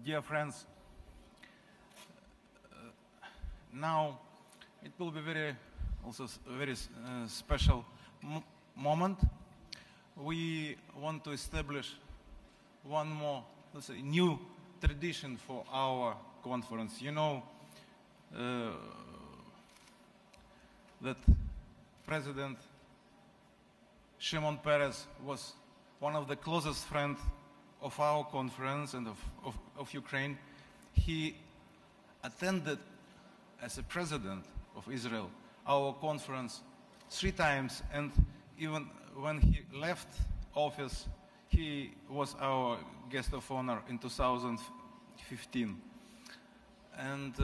Dear friends, now it will be very special moment. We want to establish one more, let's say, new tradition for our conference. You know that President Shimon Peres was one of the closest friends of our conference and of Ukraine. He attended as a president of Israel our conference 3 times, and even when he left office, he was our guest of honor in 2015. And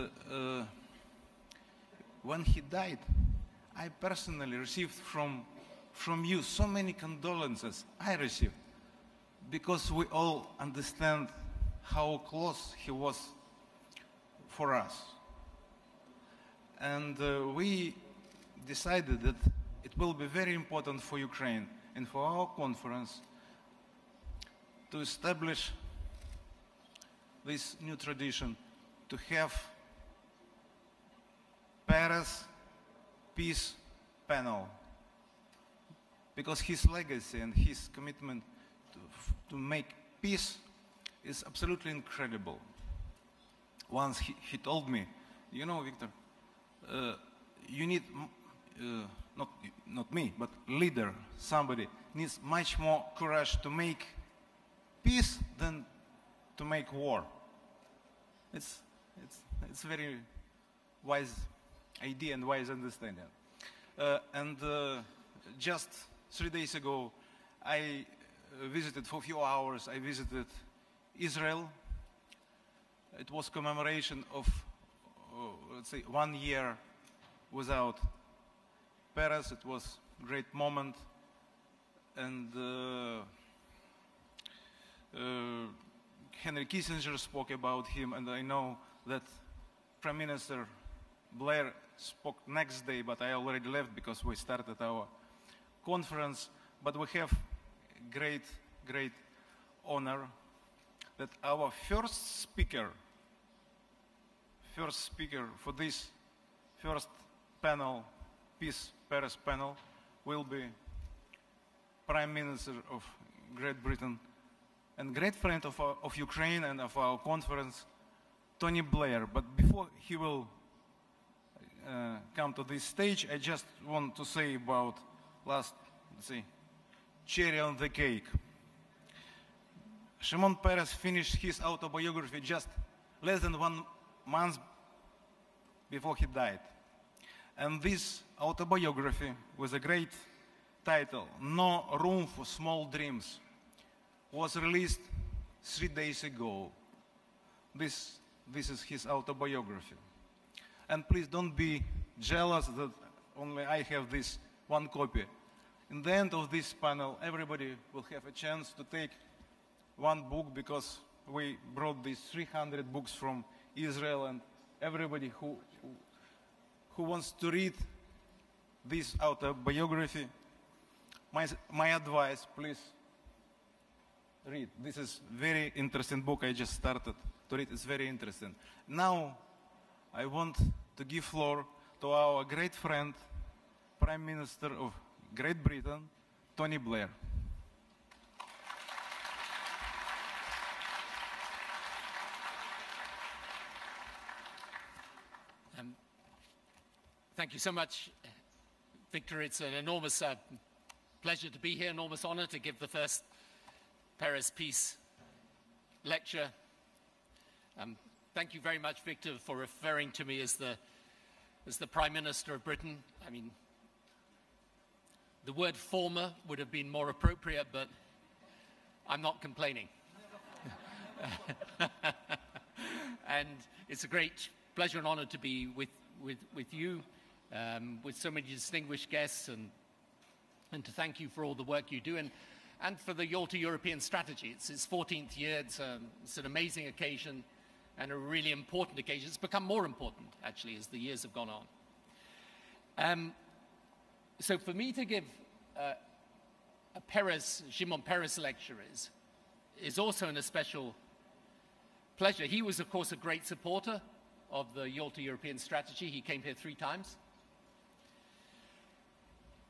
when he died, I personally received from you so many condolences. I received, because we all understand how close he was for us. And we decided that it will be very important for Ukraine and for our conference to establish this new tradition, to have Peres Peace Panel, because his legacy and his commitment to make peace is absolutely incredible. Once he told me, you know, Victor, you need, not me, but leader, somebody needs much more courage to make peace than to make war. It's very wise idea and wise understanding. Just 3 days ago, I visited for a few hours. I visited Israel. It was commemoration of, let's say, 1 year without Peres. It was a great moment, and Henry Kissinger spoke about him, and I know that Prime Minister Blair spoke next day, but I already left because we started our conference. But we have great honor that our first speaker for this first panel, Peace Peres panel, will be Prime Minister of Great Britain and great friend of Ukraine and of our conference, Tony Blair. But before he will come to this stage, I just want to say about last, let's say, cherry on the cake. Shimon Peres finished his autobiography just less than 1 month before he died. And this autobiography, with a great title, No Room for Small Dreams, was released 3 days ago. This is his autobiography. And please don't be jealous that only I have this one copy. In the end of this panel, everybody will have a chance to take one book, because we brought these 300 books from Israel, and everybody who wants to read this autobiography, my advice, please read. This is very interesting book. I just started to read. It's very interesting. Now, I want to give floor to our great friend, Prime Minister of Great Britain, Tony Blair. Thank you so much, Victor. It's an enormous pleasure to be here, enormous honor to give the first Peres Peace lecture. Thank you very much, Victor, for referring to me as the Prime Minister of Britain. I mean, the word former would have been more appropriate, but I'm not complaining. And it's a great pleasure and honor to be with you, with so many distinguished guests, and to thank you for all the work you do, and for the Yalta European strategy. It's its 14th year. It's an amazing occasion and a really important occasion. It's become more important, actually, as the years have gone on. So for me to give a Shimon Peres lecture is also in a special pleasure. He was, of course, a great supporter of the Yalta European strategy. He came here 3 times.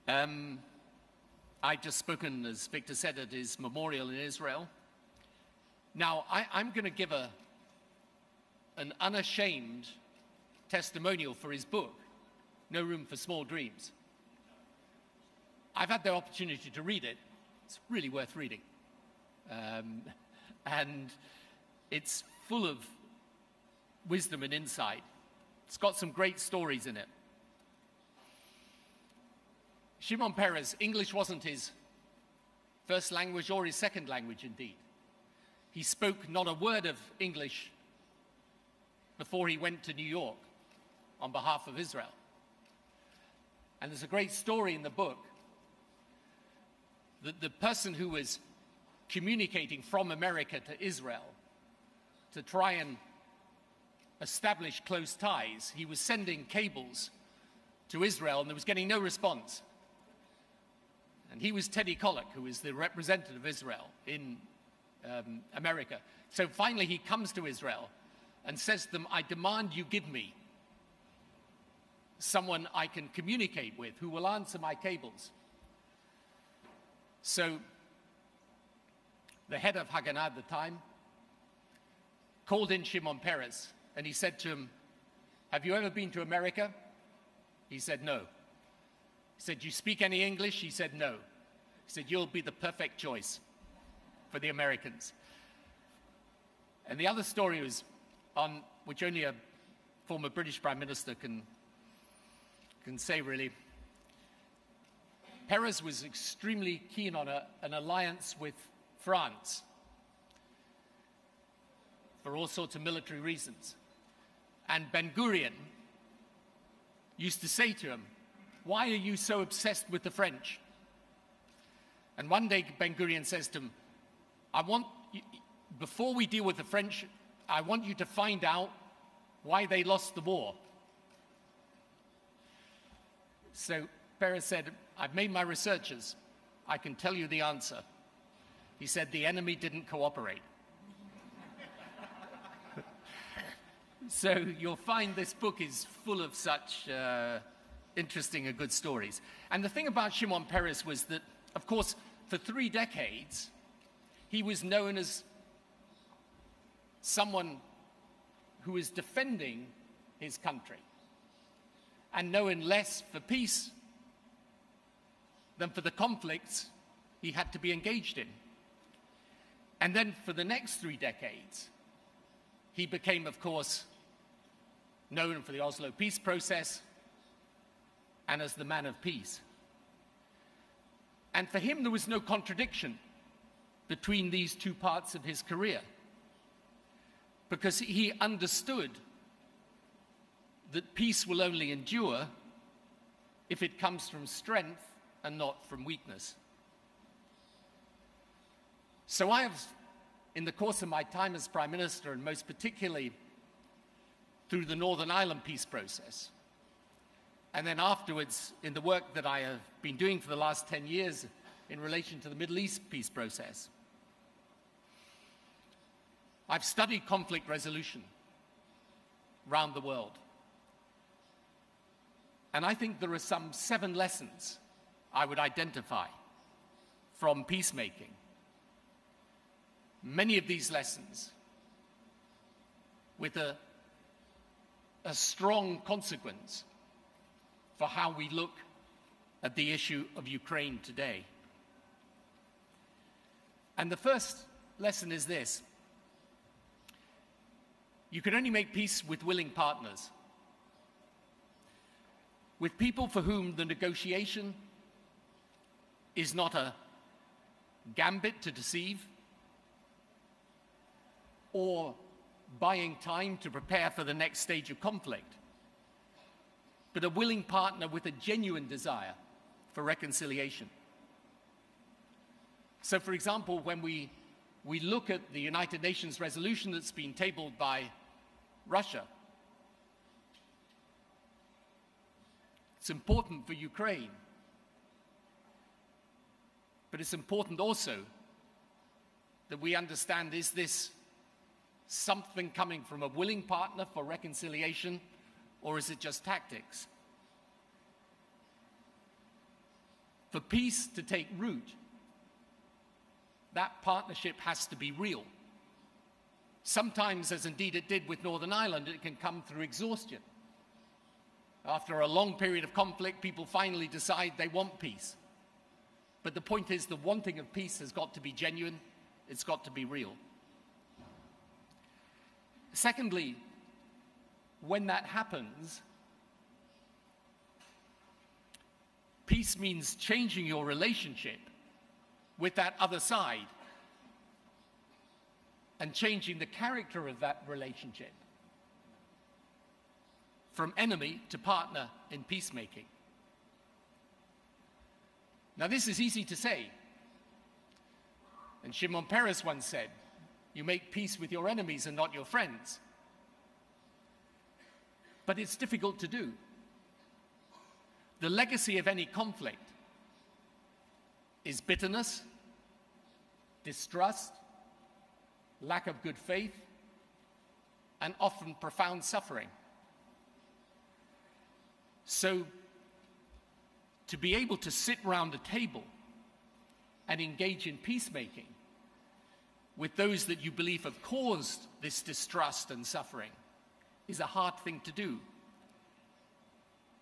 I'd just spoken, as Victor said, at his memorial in Israel. Now, I'm going to give an unashamed testimonial for his book, No Room for Small Dreams. I've had the opportunity to read it. It's really worth reading. And it's full of wisdom and insight. It's got some great stories in it. Shimon Peres, English wasn't his first language or his second language, indeed. He spoke not a word of English before he went to New York on behalf of Israel. And there's a great story in the book that the person who was communicating from America to Israel to try and establish close ties, he was sending cables to Israel and there was getting no response. And he was Teddy Kollek, who is the representative of Israel in America. So finally he comes to Israel and says to them, I demand you give me someone I can communicate with who will answer my cables. So the head of Haganah at the time called in Shimon Peres and he said to him, have you ever been to America? He said, no. He said, do you speak any English? He said, no. He said, you'll be the perfect choice for the Americans. And the other story was on, which only a former British Prime Minister can say really. Peres was extremely keen on an alliance with France for all sorts of military reasons. And Ben-Gurion used to say to him, why are you so obsessed with the French? And one day Ben-Gurion says to him, before we deal with the French, I want you to find out why they lost the war. So Peres said, I've made my researches. I can tell you the answer. He said, the enemy didn't cooperate. So you'll find this book is full of such interesting and good stories. And the thing about Shimon Peres was that, of course, for 3 decades, he was known as someone who was defending his country and known less for peace than for the conflicts he had to be engaged in. And then for the next 3 decades, he became, of course, known for the Oslo peace process and as the man of peace. And for him, there was no contradiction between these 2 parts of his career, because he understood that peace will only endure if it comes from strength and not from weakness. So I have, in the course of my time as Prime Minister, and most particularly through the Northern Ireland peace process, and then afterwards in the work that I have been doing for the last 10 years in relation to the Middle East peace process, I've studied conflict resolution around the world. And I think there are some 7 lessons I would identify from peacemaking. Many of these lessons with a strong consequence for how we look at the issue of Ukraine today. And the first lesson is this: you can only make peace with willing partners, with people for whom the negotiation is not a gambit to deceive or buying time to prepare for the next stage of conflict, but a willing partner with a genuine desire for reconciliation. So, for example, when we look at the United Nations resolution that's been tabled by Russia, it's important for Ukraine, but it's important also that we understand, is this something coming from a willing partner for reconciliation, or is it just tactics? For peace to take root, that partnership has to be real. Sometimes, as indeed it did with Northern Ireland, it can come through exhaustion. After a long period of conflict, people finally decide they want peace. But the point is, the wanting of peace has got to be genuine, it's got to be real. Secondly, when that happens, peace means changing your relationship with that other side and changing the character of that relationship from enemy to partner in peacemaking. Now, this is easy to say. And Shimon Peres once said, "You make peace with your enemies and not your friends." But it's difficult to do. The legacy of any conflict is bitterness, distrust, lack of good faith, and often profound suffering. So, to be able to sit round a table and engage in peacemaking with those that you believe have caused this distrust and suffering is a hard thing to do.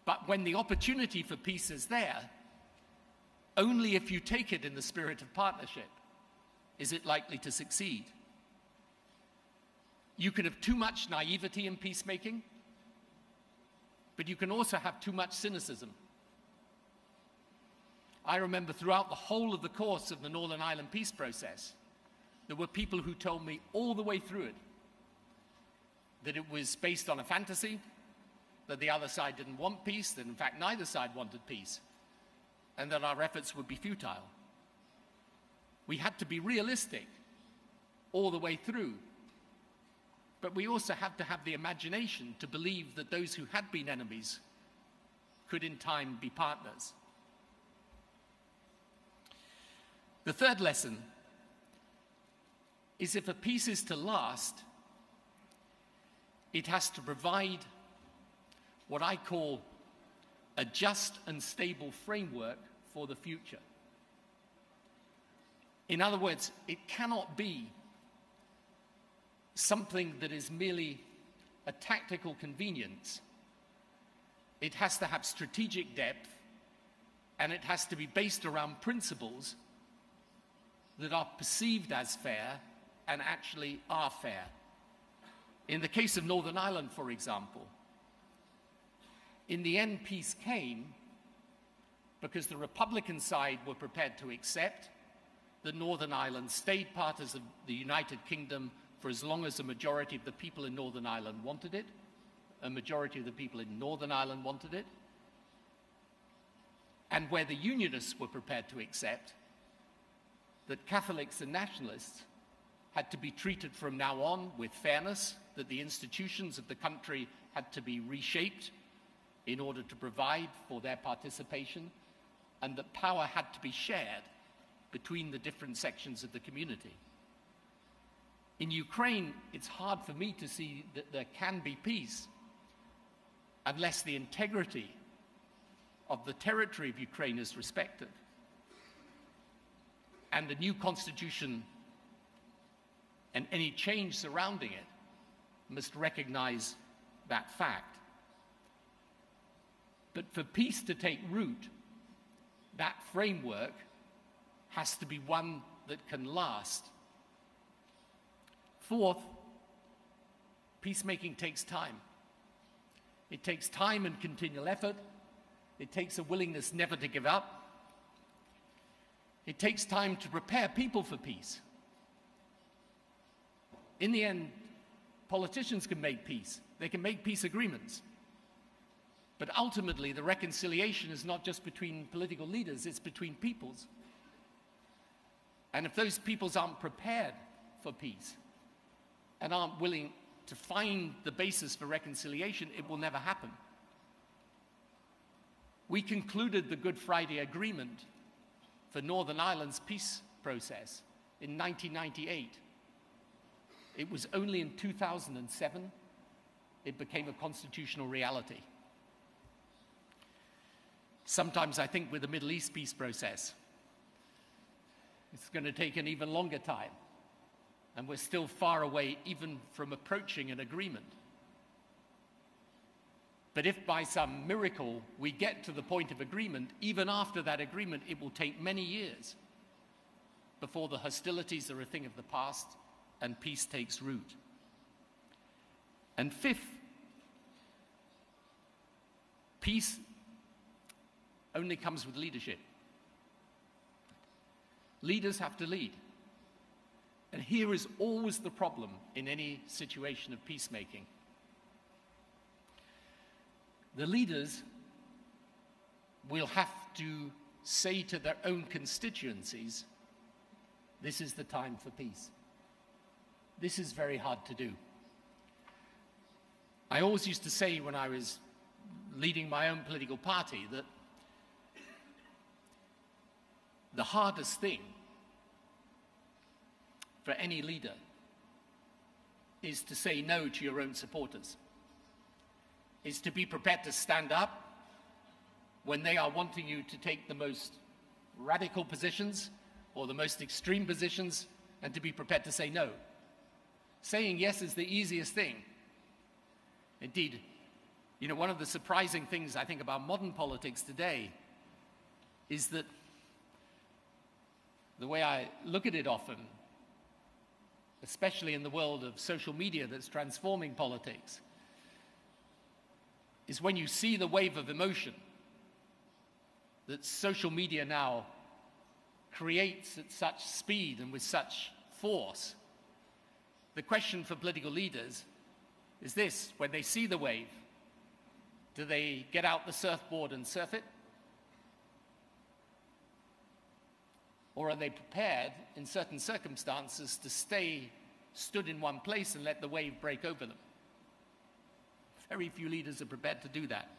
But when the opportunity for peace is there, only if you take it in the spirit of partnership is it likely to succeed. You can have too much naivety in peacemaking, but you can also have too much cynicism. I remember throughout the whole of the course of the Northern Ireland peace process, there were people who told me all the way through it that it was based on a fantasy, that the other side didn't want peace, that in fact neither side wanted peace, and that our efforts would be futile. We had to be realistic all the way through, but we also had to have the imagination to believe that those who had been enemies could in time be partners. The third lesson is if a peace is to last, it has to provide what I call a just and stable framework for the future. In other words, it cannot be something that is merely a tactical convenience. It has to have strategic depth, and it has to be based around principles that are perceived as fair and actually are fair. In the case of Northern Ireland, for example, in the end, peace came because the Republican side were prepared to accept that Northern Ireland stayed part of the United Kingdom for as long as a majority of the people in Northern Ireland wanted it, a majority of the people in Northern Ireland wanted it, and where the Unionists were prepared to accept that Catholics and nationalists had to be treated from now on with fairness, that the institutions of the country had to be reshaped in order to provide for their participation, and that power had to be shared between the different sections of the community. In Ukraine, it's hard for me to see that there can be peace unless the integrity of the territory of Ukraine is respected. And the new constitution and any change surrounding it must recognize that fact. But for peace to take root, that framework has to be one that can last. Fourth, peacemaking takes time. It takes time and continual effort. It takes a willingness never to give up. It takes time to prepare people for peace. In the end, politicians can make peace. They can make peace agreements. But ultimately, the reconciliation is not just between political leaders, it's between peoples. And if those peoples aren't prepared for peace and aren't willing to find the basis for reconciliation, it will never happen. We concluded the Good Friday Agreement for Northern Ireland's peace process in 1998. It was only in 2007 it became a constitutional reality. Sometimes I think with the Middle East peace process, it's going to take an even longer time, and we're still far away even from approaching an agreement. But if by some miracle we get to the point of agreement, even after that agreement, it will take many years before the hostilities are a thing of the past and peace takes root. And fifth, peace only comes with leadership. Leaders have to lead. And here is always the problem in any situation of peacemaking. The leaders will have to say to their own constituencies, this is the time for peace. This is very hard to do. I always used to say when I was leading my own political party that the hardest thing for any leader is to say no to your own supporters, is to be prepared to stand up when they are wanting you to take the most radical positions or the most extreme positions, and to be prepared to say no. Saying yes is the easiest thing. Indeed, you know, one of the surprising things I think about modern politics today is that the way I look at it often, especially in the world of social media that's transforming politics, is when you see the wave of emotion that social media now creates at such speed and with such force. The question for political leaders is this: when they see the wave, do they get out the surfboard and surf it? Or are they prepared in certain circumstances to stay stood in one place and let the wave break over them? Very few leaders are prepared to do that.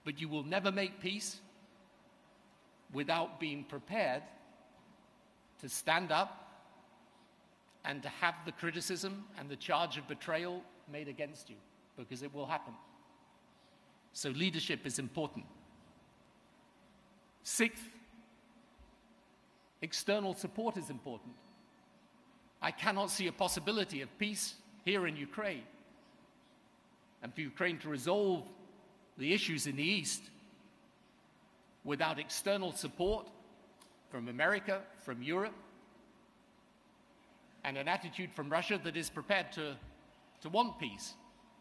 But you will never make peace without being prepared to stand up and to have the criticism and the charge of betrayal made against you, because it will happen. So leadership is important. Sixth, external support is important. I cannot see a possibility of peace here in Ukraine and for Ukraine to resolve the issues in the East without external support from America, from Europe, and an attitude from Russia that is prepared to want peace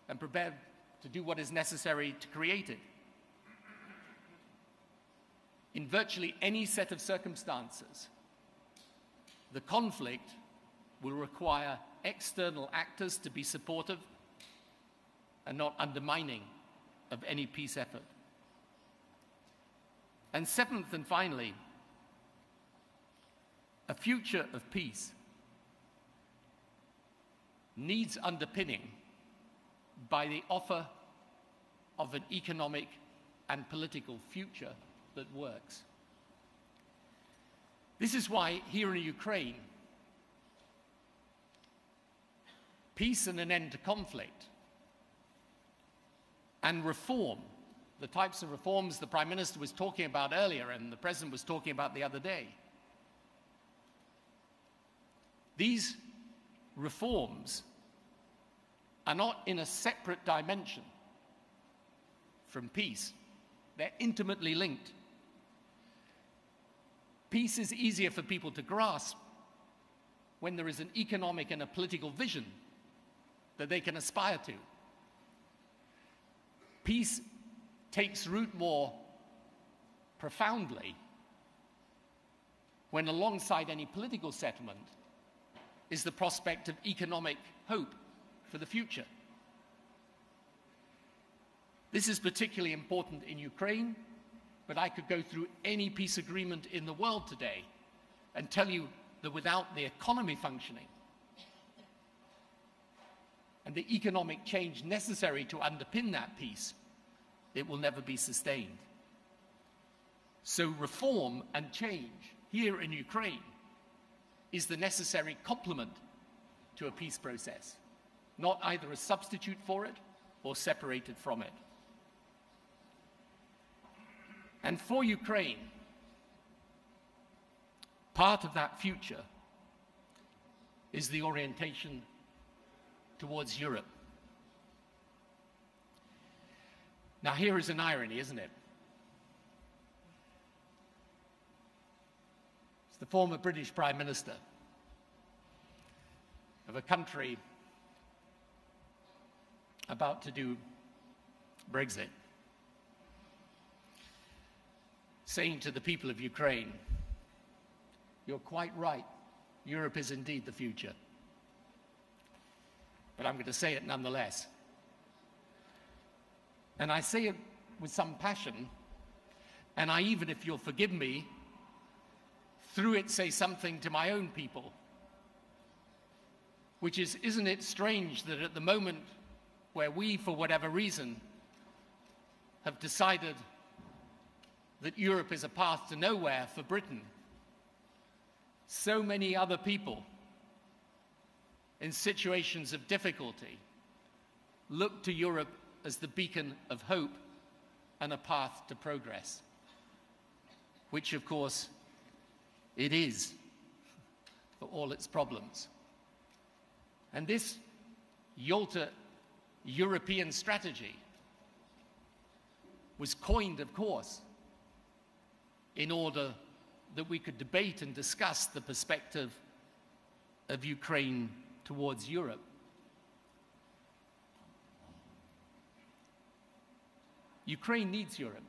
and prepared to do what is necessary to create it. In virtually any set of circumstances, the conflict will require external actors to be supportive and not undermining of any peace effort. And seventh and finally, a future of peace needs underpinning by the offer of an economic and political future that works. This is why here in Ukraine, peace and an end to conflict and reform, the types of reforms the Prime Minister was talking about earlier and the President was talking about the other day, these reforms are not in a separate dimension from peace. They're intimately linked. Peace is easier for people to grasp when there is an economic and a political vision that they can aspire to. Peace takes root more profoundly when alongside any political settlement is the prospect of economic hope for the future. This is particularly important in Ukraine, but I could go through any peace agreement in the world today and tell you that without the economy functioning and the economic change necessary to underpin that peace, it will never be sustained. So reform and change here in Ukraine is the necessary complement to a peace process, not either a substitute for it or separated from it. And for Ukraine, part of that future is the orientation towards Europe. Now, here is an irony, isn't it? It's the former British Prime Minister of a country about to do Brexit, saying to the people of Ukraine, "You're quite right, Europe is indeed the future." But I'm going to say it nonetheless. And I say it with some passion, and I even, if you'll forgive me, through it say something to my own people, which is, isn't it strange that at the moment where we, for whatever reason, have decided that Europe is a path to nowhere for Britain, so many other people in situations of difficulty look to Europe as the beacon of hope and a path to progress, which of course it is for all its problems. And this Yalta European strategy was coined, of course, in order that we could debate and discuss the perspective of Ukraine towards Europe. Ukraine needs Europe,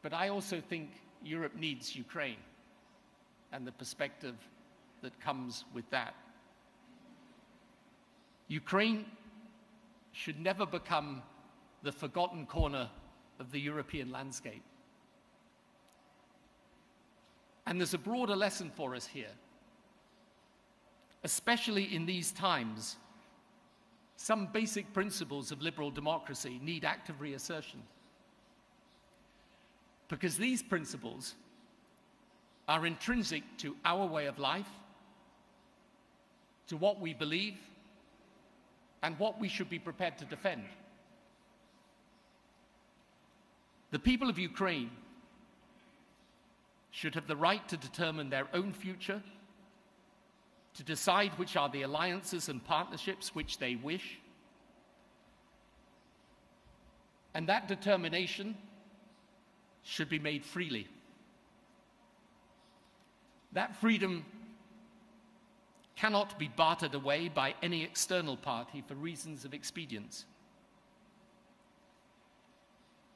but I also think Europe needs Ukraine and the perspective that comes with that. Ukraine should never become the forgotten corner of the European landscape. And there's a broader lesson for us here. Especially in these times, some basic principles of liberal democracy need active reassertion. Because these principles are intrinsic to our way of life, to what we believe, and what we should be prepared to defend. The people of Ukraine should have the right to determine their own future, to decide which are the alliances and partnerships which they wish. And that determination should be made freely. That freedom cannot be bartered away by any external party for reasons of expedience.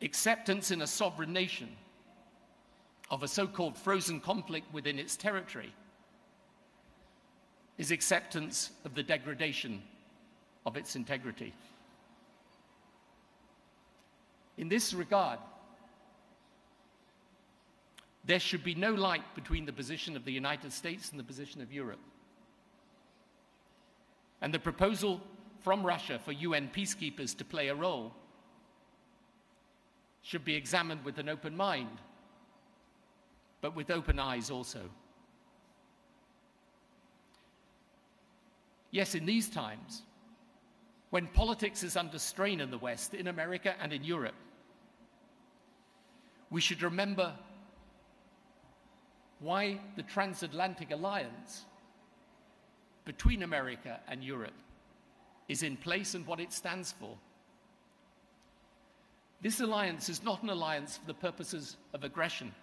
Acceptance in a sovereign nation of a so-called frozen conflict within its territory is acceptance of the degradation of its integrity. In this regard, there should be no light between the position of the United States and the position of Europe. And the proposal from Russia for UN peacekeepers to play a role should be examined with an open mind, but with open eyes also. Yes, in these times, when politics is under strain in the West, in America and in Europe, we should remember why the transatlantic alliance between America and Europe is in place and what it stands for. This alliance is not an alliance for the purposes of aggression.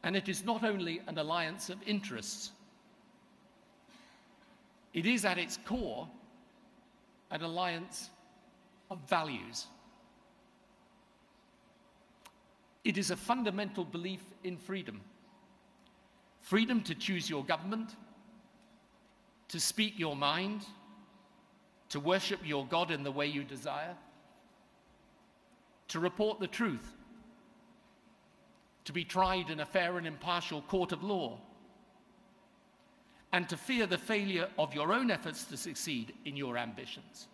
And it is not only an alliance of interests. It is at its core an alliance of values. It is a fundamental belief in freedom. Freedom to choose your government, to speak your mind, to worship your God in the way you desire, to report the truth, to be tried in a fair and impartial court of law, and to fear the failure of your own efforts to succeed in your ambitions,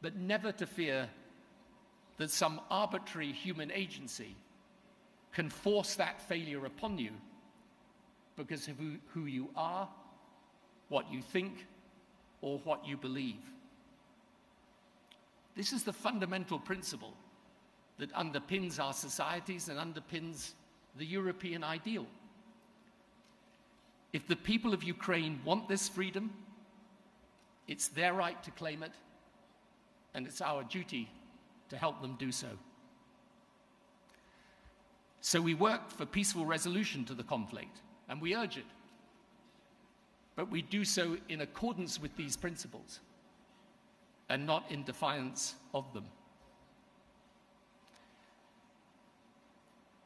but never to fear that some arbitrary human agency can force that failure upon you because of who you are, what you think, or what you believe. This is the fundamental principle that underpins our societies and underpins the European ideal. If the people of Ukraine want this freedom, it's their right to claim it, and it's our duty to help them do so. So we work for peaceful resolution to the conflict, and we urge it. But we do so in accordance with these principles, and not in defiance of them.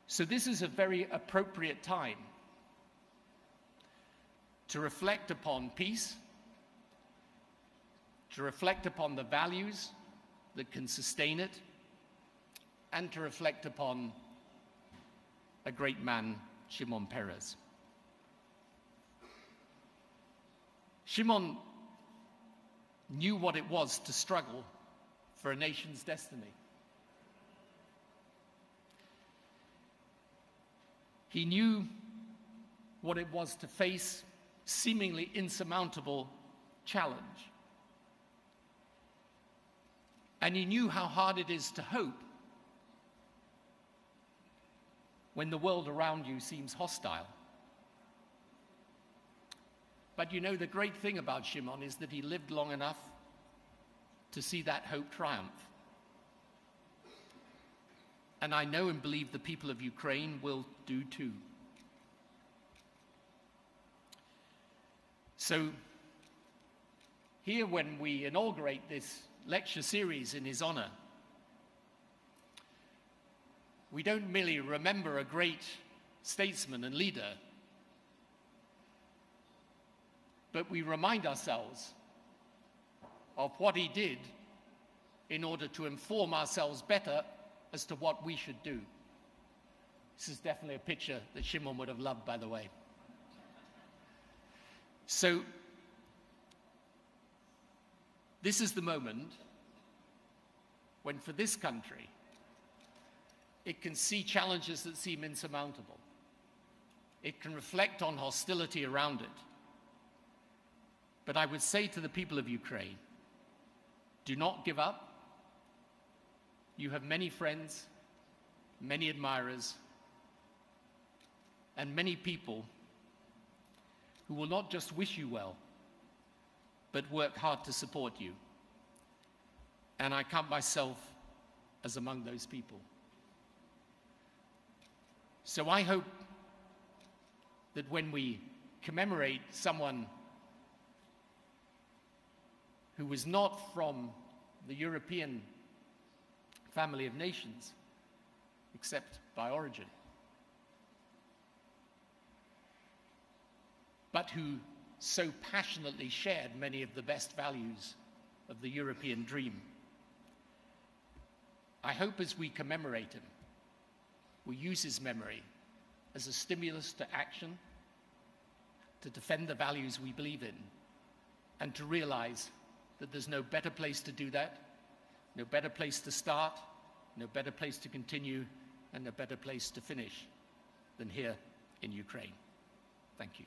So this is a very appropriate time to reflect upon peace, to reflect upon the values that can sustain it, and to reflect upon a great man, Shimon Peres. Shimon knew what it was to struggle for a nation's destiny. He knew what it was to face seemingly insurmountable challenge. And he knew how hard it is to hope when the world around you seems hostile. But you know, the great thing about Shimon is that he lived long enough to see that hope triumph. And I know and believe the people of Ukraine will do too. So here, when we inaugurate this lecture series in his honor, we don't merely remember a great statesman and leader, but we remind ourselves of what he did in order to inform ourselves better as to what we should do. This is definitely a picture that Shimon would have loved, by the way. So this is the moment when, for this country, it can see challenges that seem insurmountable. It can reflect on hostility around it. But I would say to the people of Ukraine, do not give up. You have many friends, many admirers, and many people who will not just wish you well, but work hard to support you. And I count myself as among those people. So I hope that when we commemorate someone who was not from the European family of nations, except by origin, but who so passionately shared many of the best values of the European dream. I hope as we commemorate him, we use his memory as a stimulus to action, to defend the values we believe in, and to realize that there's no better place to do that, no better place to start, no better place to continue, and no better place to finish than here in Ukraine. Thank you.